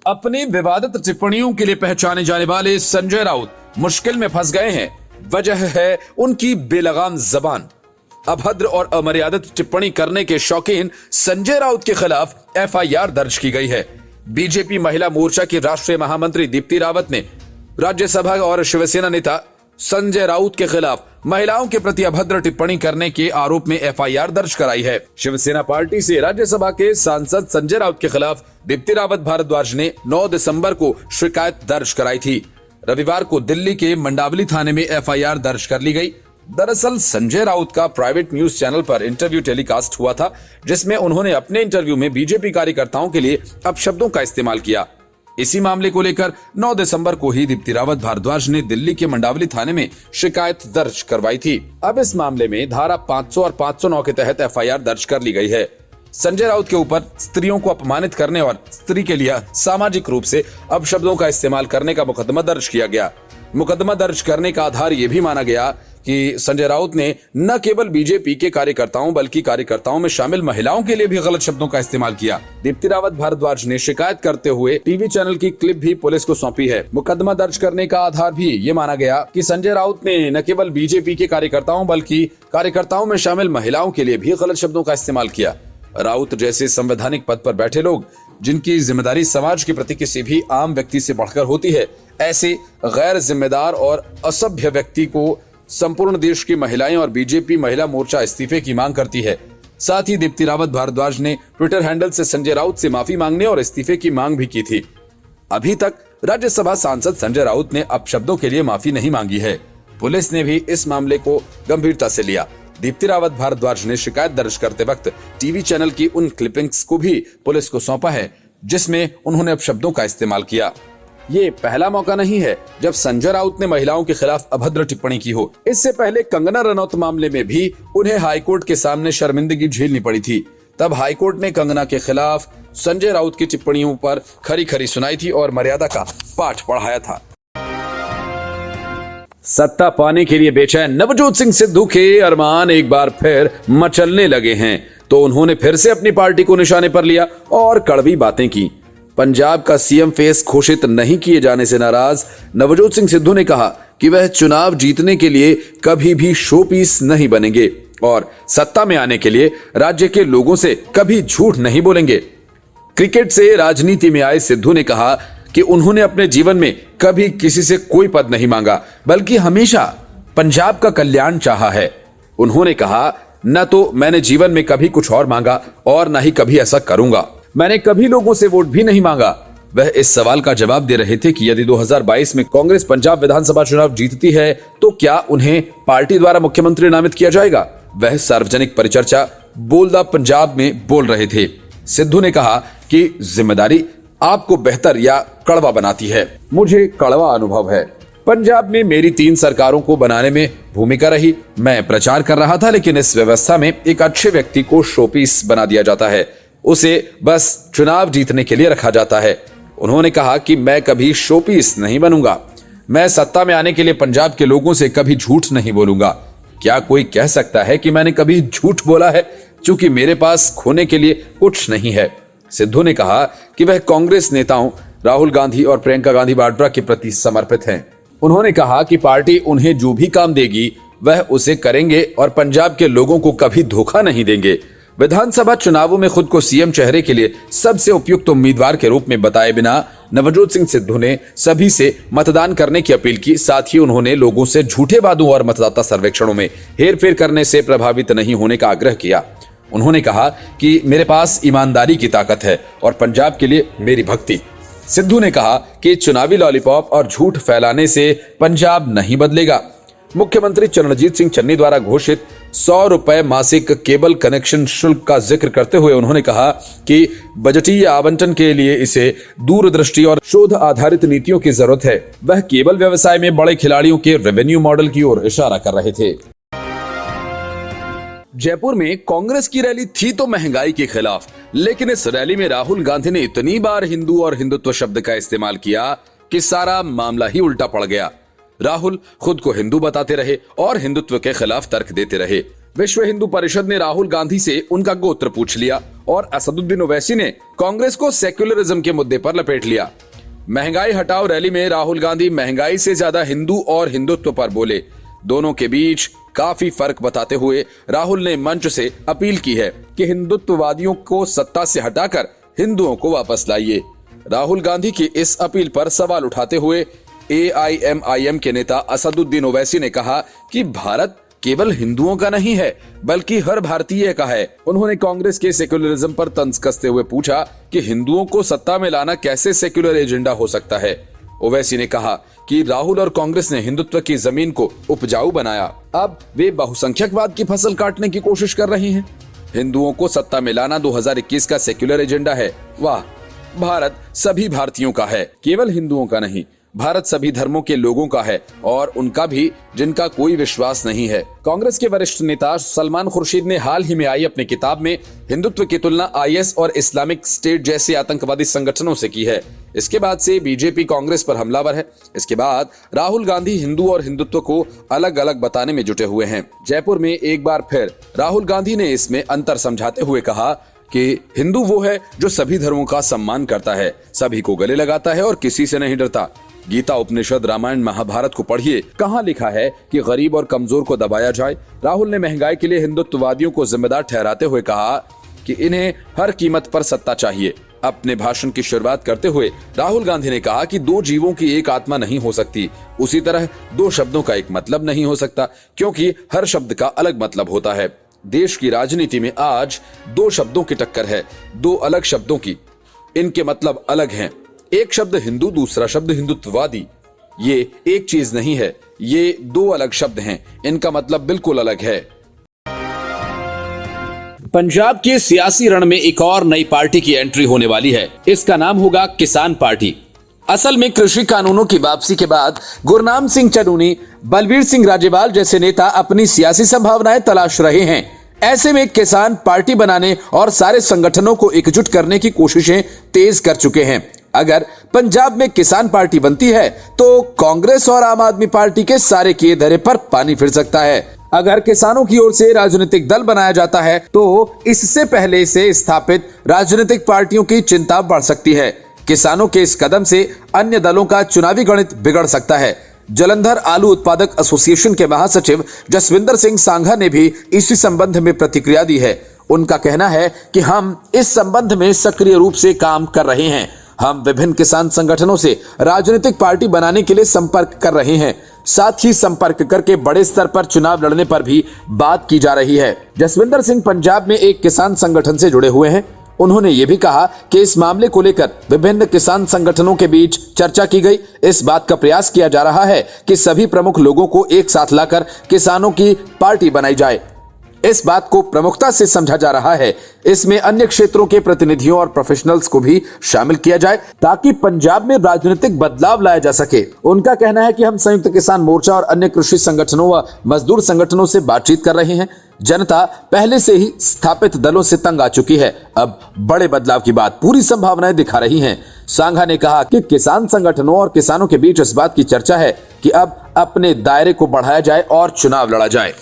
अपनी विवादित टिप्पणियों के लिए पहचाने जाने वाले संजय राउत मुश्किल में फंस गए हैं। वजह है उनकी बेलगाम जबान। अभद्र और अमर्यादित टिप्पणी करने के शौकीन संजय राउत के खिलाफ एफआईआर दर्ज की गई है। बीजेपी महिला मोर्चा की राष्ट्रीय महामंत्री दीप्ति रावत ने राज्यसभा और शिवसेना नेता संजय राउत के खिलाफ महिलाओं के प्रति अभद्र टिप्पणी करने के आरोप में एफआईआर दर्ज कराई है। शिवसेना पार्टी से राज्यसभा के सांसद संजय राउत के खिलाफ दीप्ति रावत भारद्वाज ने 9 दिसंबर को शिकायत दर्ज कराई थी। रविवार को दिल्ली के मंडावली थाने में एफआईआर दर्ज कर ली गई। दरअसल संजय राउत का प्राइवेट न्यूज चैनल पर इंटरव्यू टेलीकास्ट हुआ था, जिसमें उन्होंने अपने इंटरव्यू में बीजेपी कार्यकर्ताओं के लिए अपशब्दों का इस्तेमाल किया। इसी मामले को लेकर 9 दिसंबर को ही दीप्ति रावत भारद्वाज ने दिल्ली के मंडावली थाने में शिकायत दर्ज करवाई थी। अब इस मामले में धारा 500 और 509 के तहत एफआईआर दर्ज कर ली गई है। संजय राउत के ऊपर स्त्रियों को अपमानित करने और स्त्री के लिए सामाजिक रूप से अपशब्दों का इस्तेमाल करने का मुकदमा दर्ज किया गया। मुकदमा दर्ज करने का आधार ये भी माना गया कि संजय राउत ने न केवल बीजेपी के कार्यकर्ताओं बल्कि कार्यकर्ताओं में शामिल महिलाओं के लिए भी गलत शब्दों का इस्तेमाल किया। दीप्ति रावत भारद्वाज ने शिकायत करते हुए टीवी चैनल की क्लिप भी पुलिस को सौंपी है। मुकदमा दर्ज करने का आधार भी ये माना गया कि संजय राउत ने न केवल बीजेपी के कार्यकर्ताओं बल्कि कार्यकर्ताओं में शामिल महिलाओं के लिए भी गलत शब्दों का इस्तेमाल किया। राउत जैसे संवैधानिक पद पर बैठे लोग, जिनकी जिम्मेदारी समाज के प्रति किसी भी आम व्यक्ति से बढ़कर होती है, ऐसे गैर जिम्मेदार और असभ्य व्यक्ति को संपूर्ण देश की महिलाएं और बीजेपी महिला मोर्चा इस्तीफे की मांग करती है। साथ ही दीप्ति रावत भारद्वाज ने ट्विटर हैंडल से संजय राउत से माफी मांगने और इस्तीफे की मांग भी की थी। अभी तक राज्यसभा सांसद संजय राउत ने अपशब्दों के लिए माफी नहीं मांगी है। पुलिस ने भी इस मामले को गंभीरता से लिया। दीप्ति रावत भारद्वाज ने शिकायत दर्ज करते वक्त टीवी चैनल की उन क्लिपिंग्स को भी पुलिस को सौंपा है जिसमें उन्होंने अपशब्दों का इस्तेमाल किया। ये पहला मौका नहीं है जब संजय राउत ने महिलाओं के खिलाफ अभद्र टिप्पणी की हो। इससे पहले कंगना रनौत मामले में भी उन्हें हाईकोर्ट के सामने शर्मिंदगी झेलनी पड़ी थी। तब हाईकोर्ट ने कंगना के खिलाफ संजय राउत की टिप्पणियों पर खरी खरी सुनाई थी और मर्यादा का पाठ पढ़ाया था। सत्ता पाने के लिए बेचैन नवजोत सिंह सिद्धू के अरमान एक बार फिर मचलने लगे हैं, तो उन्होंने फिर से अपनी पार्टी को निशाने पर लिया और कड़वी बातें की। पंजाब का सीएम फेस घोषित नहीं किए जाने से नाराज नवजोत सिंह सिद्धू ने कहा कि वह चुनाव जीतने के लिए कभी भी शो पीस नहीं बनेंगे और सत्ता में आने के लिए राज्य के लोगों से कभी झूठ नहीं बोलेंगे। क्रिकेट से राजनीति में आए सिद्धू ने कहा कि उन्होंने अपने जीवन में कभी किसी से कोई पद नहीं मांगा, बल्कि हमेशा पंजाब का कल्याण चाहा है। उन्होंने कहा, न तो मैंने जीवन में कभी कुछ और मांगा और न ही कभी ऐसा करूंगा। मैंने कभी लोगों से वोट भी नहीं मांगा। वह इस सवाल का जवाब दे रहे थे कि यदि 2022 में कांग्रेस पंजाब विधानसभा चुनाव जीतती है तो क्या उन्हें पार्टी द्वारा मुख्यमंत्री नामित किया जाएगा। वह सार्वजनिक परिचर्चा बोलदा पंजाब में बोल रहे थे। सिद्धू ने कहा कि जिम्मेदारी आपको बेहतर या कड़वा बनाती है। मुझे कड़वा अनुभव है। पंजाब में मेरी 3 सरकारों को बनाने में भूमिका रही। मैं प्रचार कर रहा था, लेकिन इस व्यवस्था में एक अच्छे व्यक्ति को शोपीस बना दिया जाता है, उसे बस चुनाव जीतने के लिए रखा जाता है। उन्होंने कहा कि मैं कभी शोपीस नहीं बनूंगा। मैं सत्ता में आने के लिए पंजाब के लोगों से कभी झूठ नहीं बोलूंगा। क्या कोई कह सकता है कि मैंने कभी झूठ बोला है? क्योंकि मेरे पास खोने के लिए कुछ नहीं है। सिद्धू ने कहा कि वह कांग्रेस नेताओं राहुल गांधी और प्रियंका गांधी वाड्रा के प्रति समर्पित हैं। उन्होंने कहा कि पार्टी उन्हें जो भी काम देगी वह उसे करेंगे और पंजाब के लोगों को कभी धोखा नहीं देंगे। विधानसभा चुनावों में खुद को सीएम चेहरे के लिए सबसे उपयुक्त उम्मीदवार के रूप में बताए बिना नवजोत सिंह सिद्धू ने सभी से मतदान करने की अपील की। साथ ही उन्होंने लोगों से झूठे वादों और मतदाता सर्वेक्षणों में हेरफेर करने से प्रभावित नहीं होने का आग्रह किया। उन्होंने कहा कि मेरे पास ईमानदारी की ताकत है और पंजाब के लिए मेरी भक्ति। सिद्धू ने कहा कि चुनावी लॉलीपॉप और झूठ फैलाने से पंजाब नहीं बदलेगा। मुख्यमंत्री चरणजीत सिंह चन्नी द्वारा घोषित 100 रुपए मासिक केबल कनेक्शन शुल्क का जिक्र करते हुए उन्होंने कहा कि बजटीय आवंटन के लिए इसे दूरदृष्टि और शोध आधारित नीतियों की जरूरत है। वह केबल व्यवसाय में बड़े खिलाड़ियों के रेवेन्यू मॉडल की ओर इशारा कर रहे थे। जयपुर में कांग्रेस की रैली थी तो महंगाई के खिलाफ, लेकिन इस रैली में राहुल गांधी ने इतनी बार हिंदू और हिंदुत्व शब्द का इस्तेमाल किया कि सारा मामला ही उल्टा पड़ गया। राहुल खुद को हिंदू बताते रहे और हिंदुत्व के खिलाफ तर्क देते रहे। विश्व हिंदू परिषद ने राहुल गांधी से उनका गोत्र पूछ लिया और असदुद्दीन ओवैसी ने कांग्रेस को सेक्युलरिज्म के मुद्दे पर लपेट लिया। महंगाई हटाओ रैली में राहुल गांधी महंगाई से ज्यादा हिंदू और हिंदुत्व पर बोले। दोनों के बीच काफी फर्क बताते हुए राहुल ने मंच से अपील की है कि हिंदुत्ववादियों को सत्ता से हटाकर हिंदुओं को वापस लाइए। राहुल गांधी की इस अपील पर सवाल उठाते हुए AIMIM के नेता असदुद्दीन ओवैसी ने कहा कि भारत केवल हिंदुओं का नहीं है बल्कि हर भारतीय का है। उन्होंने कांग्रेस के सेक्युलरिज्म पर तंज कसते हुए पूछा कि हिंदुओं को सत्ता में लाना कैसे सेक्युलर एजेंडा हो सकता है। ओवैसी ने कहा कि राहुल और कांग्रेस ने हिंदुत्व की जमीन को उपजाऊ बनाया, अब वे बहुसंख्यकवाद की फसल काटने की कोशिश कर रहे हैं। हिंदुओं को सत्ता में लाना 2021 का सेक्युलर एजेंडा है। वाह, भारत सभी भारतीयों का है, केवल हिंदुओं का नहीं। भारत सभी धर्मों के लोगों का है और उनका भी जिनका कोई विश्वास नहीं है। कांग्रेस के वरिष्ठ नेता सलमान खुर्शीद ने हाल ही में आई अपनी किताब में हिंदुत्व की तुलना IS और इस्लामिक स्टेट जैसे आतंकवादी संगठनों से की है। इसके बाद से बीजेपी कांग्रेस पर हमलावर है। इसके बाद राहुल गांधी हिंदू और हिंदुत्व को अलग अलग बताने में जुटे हुए हैं। जयपुर में एक बार फिर राहुल गांधी ने इसमें अंतर समझाते हुए कहा कि हिंदू वो है जो सभी धर्मों का सम्मान करता है, सभी को गले लगाता है और किसी से नहीं डरता। गीता, उपनिषद, रामायण, महाभारत को पढ़िए, कहाँ लिखा है कि गरीब और कमजोर को दबाया जाए। राहुल ने महंगाई के लिए हिंदुत्ववादियों को जिम्मेदार ठहराते हुए कहा कि इन्हें हर कीमत पर सत्ता चाहिए। अपने भाषण की शुरुआत करते हुए राहुल गांधी ने कहा कि दो जीवों की एक आत्मा नहीं हो सकती, उसी तरह दो शब्दों का एक मतलब नहीं हो सकता, क्योंकि हर शब्द का अलग मतलब होता है। देश की राजनीति में आज दो शब्दों की टक्कर है, दो अलग शब्दों की। इनके मतलब अलग हैं। एक शब्द हिंदू, दूसरा शब्द हिंदुत्ववादी। ये एक चीज नहीं है, ये दो अलग शब्द हैं, इनका मतलब बिल्कुल अलग है। पंजाब के सियासी रण में एक और नई पार्टी की एंट्री होने वाली है। इसका नाम होगा किसान पार्टी। असल में कृषि कानूनों की वापसी के बाद गुरनाम सिंह चन्नूनी, बलबीर सिंह राजेवाल जैसे नेता अपनी सियासी संभावनाएं तलाश रहे हैं। ऐसे में किसान पार्टी बनाने और सारे संगठनों को एकजुट करने की कोशिशें तेज कर चुके हैं। अगर पंजाब में किसान पार्टी बनती है तो कांग्रेस और आम आदमी पार्टी के सारे किए धरे पर पानी फिर सकता है। अगर किसानों की ओर से राजनीतिक दल बनाया जाता है तो इससे पहले से स्थापित राजनीतिक पार्टियों की चिंता बढ़ सकती है। किसानों के इस कदम से अन्य दलों का चुनावी गणित बिगड़ सकता है। जलंधर आलू उत्पादक एसोसिएशन के महासचिव जसविंदर सिंह सांघा ने भी इसी संबंध में प्रतिक्रिया दी है। उनका कहना है कि हम इस संबंध में सक्रिय रूप से काम कर रहे हैं। हम विभिन्न किसान संगठनों से राजनीतिक पार्टी बनाने के लिए संपर्क कर रहे हैं। साथ ही संपर्क करके बड़े स्तर पर चुनाव लड़ने पर भी बात की जा रही है। जसविंदर सिंह पंजाब में एक किसान संगठन से जुड़े हुए हैं। उन्होंने ये भी कहा कि इस मामले को लेकर विभिन्न किसान संगठनों के बीच चर्चा की गई। इस बात का प्रयास किया जा रहा है कि सभी प्रमुख लोगों को एक साथ लाकर किसानों की पार्टी बनाई जाए। इस बात को प्रमुखता से समझा जा रहा है। इसमें अन्य क्षेत्रों के प्रतिनिधियों और प्रोफेशनल्स को भी शामिल किया जाए ताकि पंजाब में राजनीतिक बदलाव लाया जा सके। उनका कहना है कि हम संयुक्त किसान मोर्चा और अन्य कृषि संगठनों व मजदूर संगठनों से बातचीत कर रहे हैं। जनता पहले से ही स्थापित दलों से तंग आ चुकी है। अब बड़े बदलाव की बात पूरी संभावनाएं दिखा रही हैं। सांघा ने कहा कि किसान संगठनों और किसानों के बीच इस बात की चर्चा है कि अब अपने दायरे को बढ़ाया जाए और चुनाव लड़ा जाए।